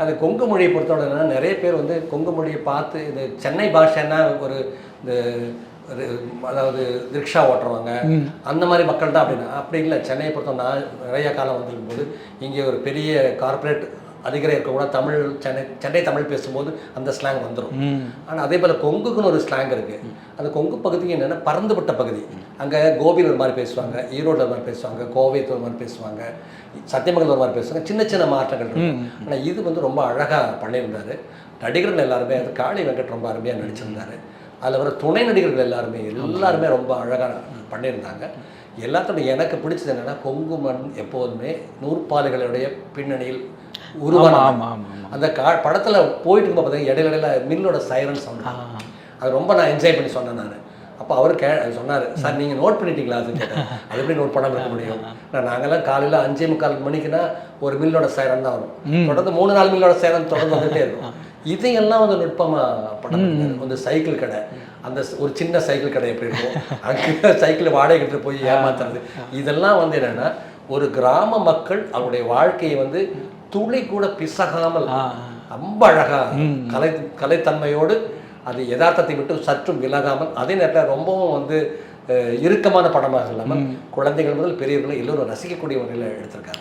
அது கொங்கு மொழியை பொறுத்தவரைனா நிறைய பேர் வந்து கொங்கு மொழியை பார்த்து இது சென்னை பாஷைன்னா ஒரு இந்த அதாவது ரிக்ஷா ஓட்டுறவங்க அந்த மாதிரி மக்கள் தான் அப்படின்னா அப்படி இல்லை. சென்னையை பொறுத்தவரை நான் நிறைய காலம் வந்திருக்கும் போது இங்கே ஒரு பெரிய கார்ப்பரேட் அதிகாரி இருக்க கூட தமிழ் சென்னை தமிழ் பேசும்போது அந்த ஸ்லாங் வந்துடும். ஆனால் அதே போல் கொங்குக்குன்னு ஒரு ஸ்லாங் இருக்குது. அந்த கொங்கு பகுதிக்கு என்னென்னா பறந்துபட்ட பகுதி. அங்கே கோபியில் ஒரு மாதிரி பேசுவாங்க, ஈரோடு ஒரு மாதிரி பேசுவாங்க, கோவையில் ஒரு மாதிரி பேசுவாங்க, சத்தியமங்கலம் ஒரு மாதிரி பேசுவாங்க. சின்ன சின்ன மாற்றங்கள் இருக்கும். ஆனால் இது வந்து ரொம்ப அழகாக பண்ணியிருந்தார். நடிகர்கள் எல்லாருமே அது காளி வெங்கட் ரொம்ப அருமையாக நடிச்சிருந்தார். அதில் வர துணை நடிகர்கள் எல்லாருமே ரொம்ப அழகாக பண்ணியிருந்தாங்க. எல்லாத்தோட எனக்கு பிடிச்சது என்னென்னா கொங்கு மண் எப்போதுமே நூற்பாலைகளுடைய பின்னணியில் உருவான அந்த படத்தில் போயிட்டு இருக்கும்போது பார்த்தீங்கன்னா இடையில மில்லோட சைரன் சவுண்ட் அது ரொம்ப நான் என்ஜாய் பண்ணி சொன்னேன் நான். அப்போ அவர் சொன்னார், சார் நீங்கள் நோட் பண்ணிட்டீங்களா அது கேட்டேன். அது எப்படி நோட் பண்ணாமல் இருக்க முடியும்? நாங்கள்லாம் காலையில் 5:45 மணிக்குன்னா ஒரு மில்லோட சைரன் தான் வரும். தொடர்ந்து 3-4 மில்லோட சைரன் தொடர்ந்து வந்துகிட்டே இருக்கும். இதையெல்லாம் வந்து நுட்பமாக படம் வந்து சைக்கிள் கடை, அந்த ஒரு சின்ன சைக்கிள் கடை எப்படி இருக்கும், அங்கே சைக்கிள் வாடகைட்டு போய் ஏமாத்துறது, இதெல்லாம் வந்து என்னென்னா ஒரு கிராம மக்கள் அவருடைய வாழ்க்கையை வந்து துளி கூட பிசகாமல் ரொம்ப அழகாக கலைத்தன்மையோடு அது யதார்த்தத்தை விட்டு சற்றும் விலகாமல் அதே நேரத்தில் ரொம்பவும் வந்து இறுக்கமான படமாக இல்லாமல் குழந்தைகள் முதல் பெரியவர்களை எல்லோரும் ரசிக்கக்கூடிய வகையில் எடுத்திருக்காங்க.